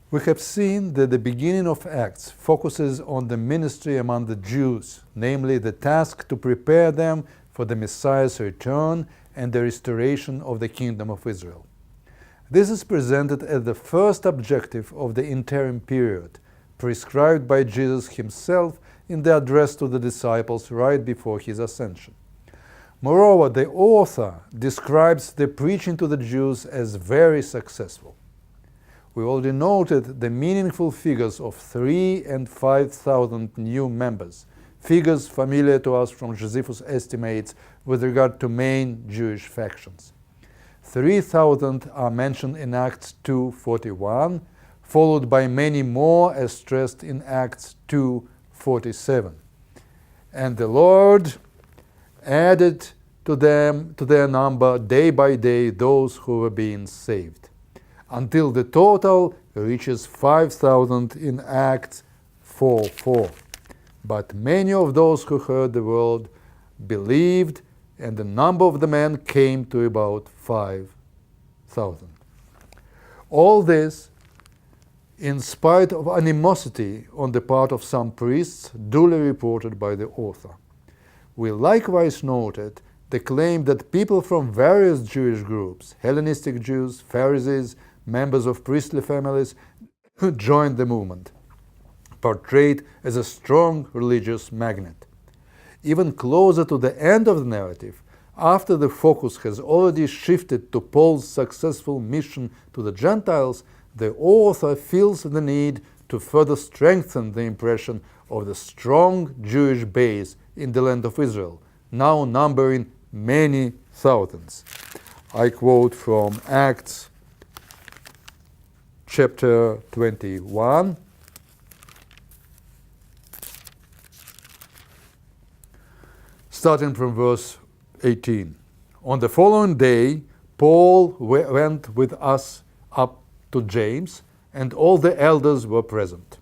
We have seen that the beginning of Acts focuses on the ministry among the Jews, namely the task to prepare them for the Messiah's return and the restoration of the kingdom of Israel. This is presented as the first objective of the interim period, prescribed by Jesus himself in the address to the disciples right before his ascension. Moreover, the author describes the preaching to the Jews as very successful. We already noted the meaningful figures of 3,000 and 5,000 new members, figures familiar to us from Josephus' estimates with regard to main Jewish factions. 3,000 are mentioned in Acts 2:41, followed by many more as stressed in Acts 2:47. And the Lord added to their number day by day those who were being saved, until the total reaches 5,000 in Acts 4:4. But many of those who heard the word believed, and the number of the men came to about 5,000. All this in spite of animosity on the part of some priests, duly reported by the author. We likewise noted the claim that people from various Jewish groups, Hellenistic Jews, Pharisees, members of priestly families, joined the movement, portrayed as a strong religious magnet. Even closer to the end of the narrative, after the focus has already shifted to Paul's successful mission to the Gentiles, the author feels the need to further strengthen the impression of the strong Jewish base in the land of Israel, now numbering many thousands. I quote from Acts chapter 21. Starting from verse 18. On the following day, Paul went with us up to James, and all the elders were present.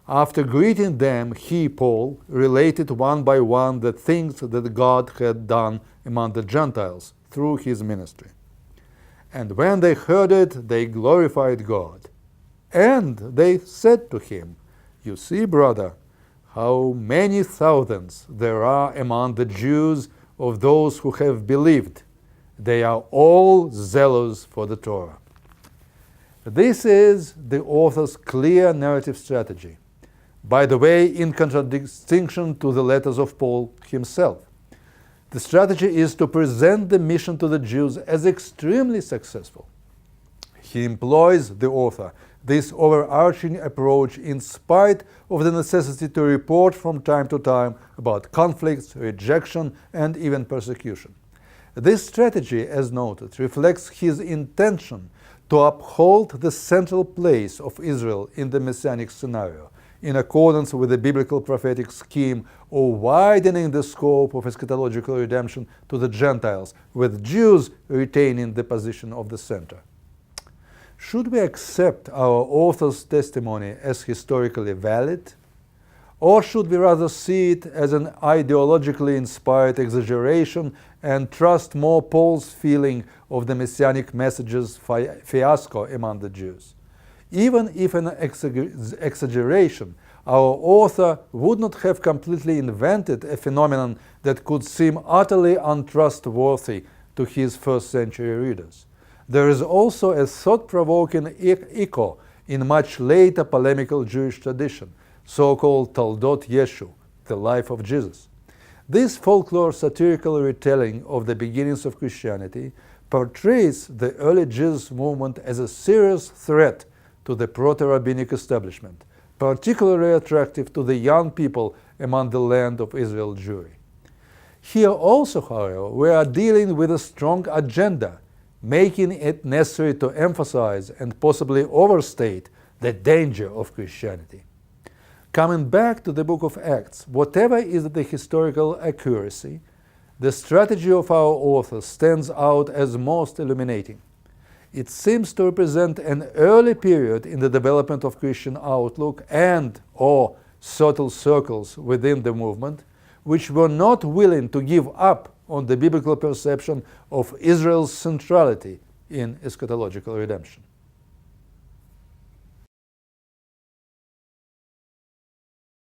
After greeting them, he, Paul, related one by one the things that God had done among the Gentiles through his ministry. And when they heard it, they glorified God. And they said to him, "You see, brother, how many thousands there are among the Jews of those who have believed. They are all zealous for the Torah." This is the author's clear narrative strategy, by the way, in contradistinction to the letters of Paul himself. The strategy is to present the mission to the Jews as extremely successful. He employs, the author, this overarching approach in spite of the necessity to report from time to time about conflicts, rejection, and even persecution. This strategy, as noted, reflects his intention to uphold the central place of Israel in the Messianic scenario, in accordance with the biblical prophetic scheme of widening the scope of eschatological redemption to the Gentiles, with Jews retaining the position of the center. Should we accept our author's testimony as historically valid? Or should we rather see it as an ideologically inspired exaggeration and trust more Paul's feeling of the messianic message's fiasco among the Jews? Even if an exaggeration, our author would not have completely invented a phenomenon that could seem utterly untrustworthy to his first-century readers. There is also a thought-provoking echo in much later polemical Jewish tradition, so-called Toldot Yeshu, the life of Jesus. This folklore satirical retelling of the beginnings of Christianity portrays the early Jesus movement as a serious threat to the proto-rabbinic establishment, particularly attractive to the young people among the land of Israel Jewry. Here also, however, we are dealing with a strong agenda, making it necessary to emphasize and possibly overstate the danger of Christianity. Coming back to the book of Acts, whatever is the historical accuracy, the strategy of our author stands out as most illuminating. It seems to represent an early period in the development of Christian outlook and/or subtle circles within the movement, which were not willing to give up on the biblical perception of Israel's centrality in eschatological redemption.